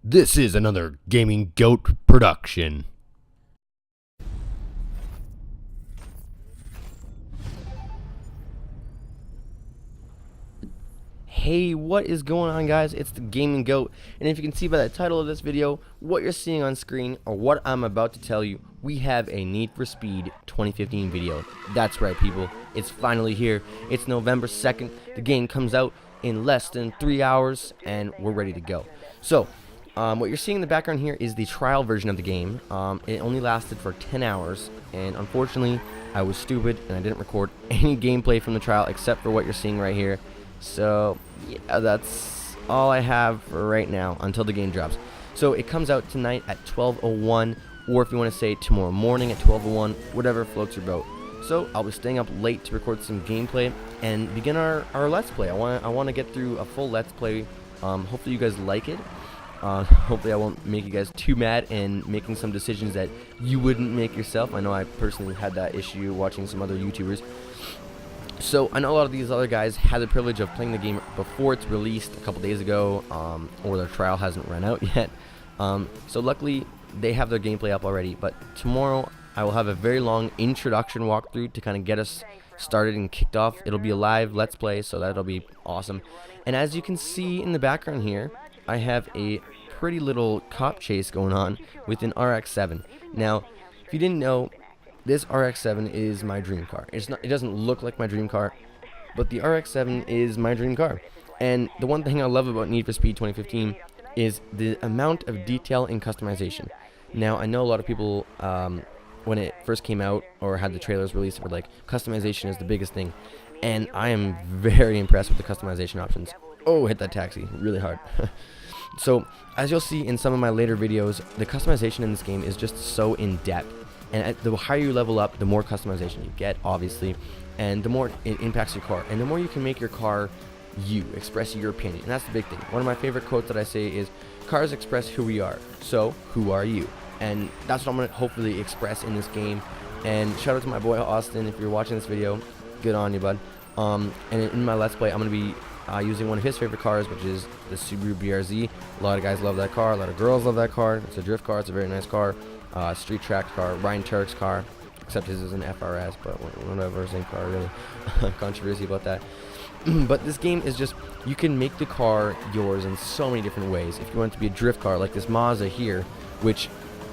This is another Gaming Goat production. Hey, what is going on, guys? It's the Gaming Goat, and if you can see by the title of this video, what you're seeing on screen, or what I'm about to tell you, we have a Need for Speed 2015 video. That's right, people. It's finally here. It's November 2nd. The game comes out in less than 3 hours, and we're ready to go. So, what you're seeing in the background here is the trial version of the game. It only lasted for 10 hours, and unfortunately, I was stupid, and I didn't record any gameplay from the trial except for what you're seeing right here. So, yeah, that's all I have for right now until the game drops. So, it comes out tonight at 12:01, or if you want to say tomorrow morning at 12:01, whatever floats your boat. So, I'll be staying up late to record some gameplay and begin our Let's Play. I want to get through a full Let's Play. Hopefully you guys like it. Hopefully I won't make you guys too mad and making some decisions that you wouldn't make yourself. I know I personally had that issue watching some other YouTubers. So I know a lot of these other guys had the privilege of playing the game before it's released a couple days ago, or their trial hasn't run out yet. So luckily they have their gameplay up already, but tomorrow I will have a very long introduction walkthrough to kind of get us started and kicked off. It'll be a live Let's Play, so that'll be awesome. And as you can see in the background here, I have a pretty little cop chase going on with an RX-7. Now, if you didn't know, this RX-7 is my dream car. It doesn't look like my dream car, but the RX-7 is my dream car. And the one thing I love about Need for Speed 2015 is the amount of detail and customization. Now, I know a lot of people, when it first came out or had the trailers released, were like, customization is the biggest thing. And I am very impressed with the customization options. Oh, hit that taxi really hard. So, as you'll see in some of my later videos, the customization in this game is just so in-depth. And the higher you level up, the more customization you get, obviously, and the more it impacts your car. And the more you can make your car you, express your opinion. And that's the big thing. One of my favorite quotes that I say is, cars express who we are, so who are you? And that's what I'm going to hopefully express in this game. And shout out to my boy Austin, if you're watching this video, good on you, bud. And in my Let's Play, I'm going to be using one of his favorite cars, which is the Subaru BRZ. A lot of guys love that car. A lot of girls love that car. It's a drift car. It's a very nice car. Street track car. Ryan Turk's car, except his is an FRS, but whatever, same car, really. Controversy about that. But this game is just, you can make the car yours in so many different ways. If you want it to be a drift car, like this Mazda here, which,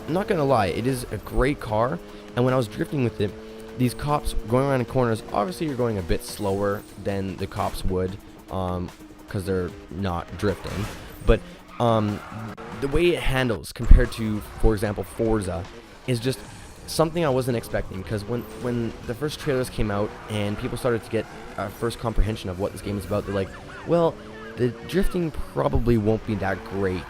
I'm not going to lie, it is a great car. And when I was drifting with it, these cops going around in corners, obviously you're going a bit slower than the cops would, because they're not drifting, but the way it handles compared to, for example, Forza, is just something I wasn't expecting. Because when the first trailers came out and people started to get a first comprehension of what this game is about, they're like, well, the drifting probably won't be that great.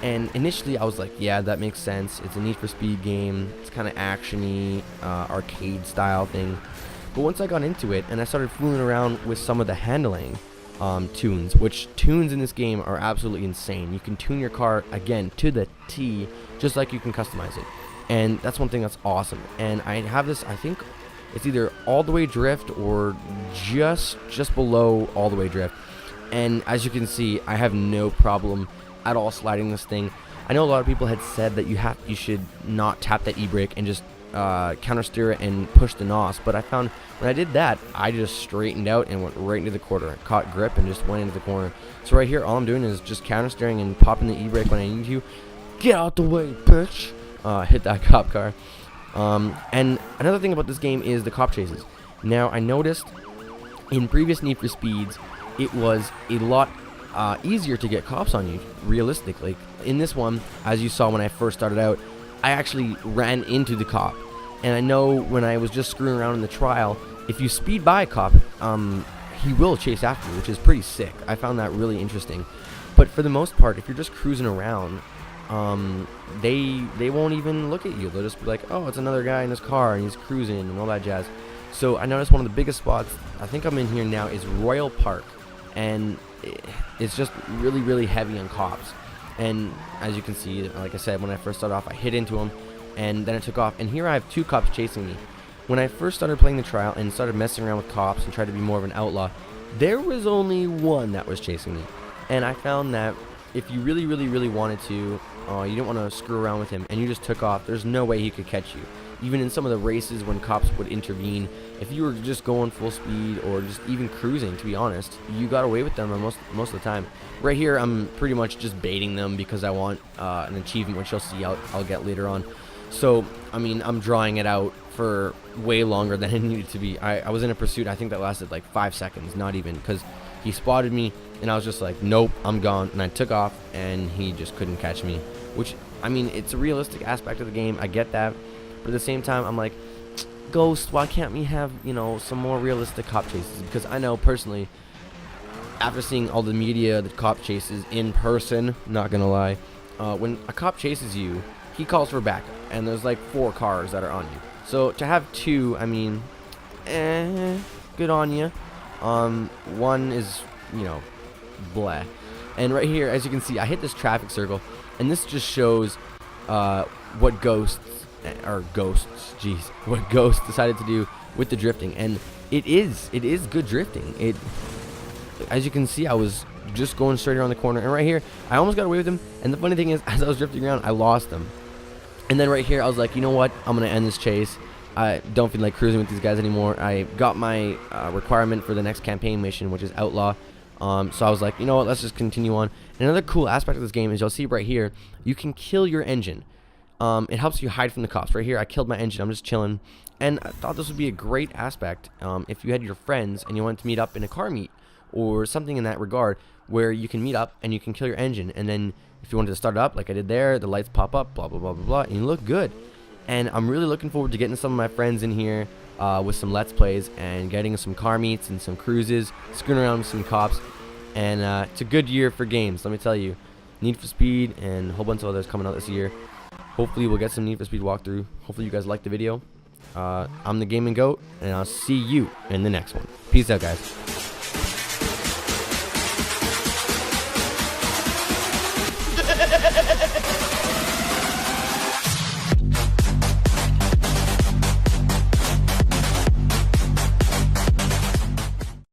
And initially I was like, yeah, that makes sense. It's a Need for Speed game. It's kind of action-y, arcade style thing. But once I got into it and I started fooling around with some of the handling tunes, which tunes in this game are absolutely insane. You can tune your car, again, to the T, just like you can customize it. And that's one thing that's awesome. And I have this, I think it's either all the way drift or just below all the way drift. And as you can see, I have no problem at all sliding this thing. I know a lot of people had said that you should not tap that e-brake and just counter steer it and push the NOS, but I found when I did that, I just straightened out and went right into the corner, caught grip and just went into the corner. So right here, all I'm doing is just counter steering and popping the e-brake when I need to. Get out the way, bitch! Hit that cop car. And another thing about this game is the cop chases. Now, I noticed in previous Need for Speeds, it was a lot easier to get cops on you, realistically. In this one, as you saw when I first started out, I actually ran into the cop. And I know when I was just screwing around in the trial, if you speed by a cop, he will chase after you, which is pretty sick. I found that really interesting. But for the most part, if you're just cruising around, they won't even look at you. They'll just be like, oh, it's another guy in his car and he's cruising and all that jazz. So I noticed one of the biggest spots, I think I'm in here now, is Royal Park. And it's just really, really heavy on cops. And as you can see, like I said, when I first started off, I hit into him, and then it took off. And here I have two cops chasing me. When I first started playing the trial and started messing around with cops and tried to be more of an outlaw, there was only one that was chasing me. And I found that if you really wanted to, you didn't want to screw around with him, and you just took off, there's no way he could catch you. Even in some of the races when cops would intervene, if you were just going full speed or just even cruising, to be honest, you got away with them most of the time. Right here, I'm pretty much just baiting them because I want an achievement, which you'll see I'll get later on. So, I mean, I'm drawing it out for way longer than it needed to be. I was in a pursuit, I think that lasted like 5 seconds, not even, because he spotted me, and I was just like, nope, I'm gone, and I took off, and he just couldn't catch me, which, I mean, it's a realistic aspect of the game, I get that, but at the same time, I'm like, Ghost, why can't we have, you know, some more realistic cop chases? Because I know, personally, after seeing all the media, the cop chases in person, not gonna lie, when a cop chases you, he calls for backup, and there's like 4 cars that are on you. So to have 2, I mean, good on you. One is, you know, bleh. And right here, as you can see, I hit this traffic circle, and this just shows what Ghost decided to do with the drifting, and it is good drifting. As you can see, I was just going straight around the corner, and right here, I almost got away with him. And the funny thing is, as I was drifting around, I lost him. And then right here, I was like, you know what? I'm gonna end this chase. I don't feel like cruising with these guys anymore. I got my requirement for the next campaign mission, which is Outlaw. So I was like, you know what? Let's just continue on. And another cool aspect of this game is you'll see right here, you can kill your engine. It helps you hide from the cops. Right here, I killed my engine. I'm just chilling. And I thought this would be a great aspect if you had your friends and you wanted to meet up in a car meet or something in that regard, where you can meet up and you can kill your engine, and then if you wanted to start it up like I did there, the lights pop up, blah blah blah blah blah, and you look good. And I'm really looking forward to getting some of my friends in here with some Let's Plays and getting some car meets and some cruises, screwing around with some cops. And it's a good year for games, let me tell you. Need for Speed and a whole bunch of others coming out this year. Hopefully we'll get some Need for Speed walkthrough. Hopefully you guys liked the video. I'm the Gaming Goat, and I'll see you in the next one. Peace out, guys. Ha ha ha ha!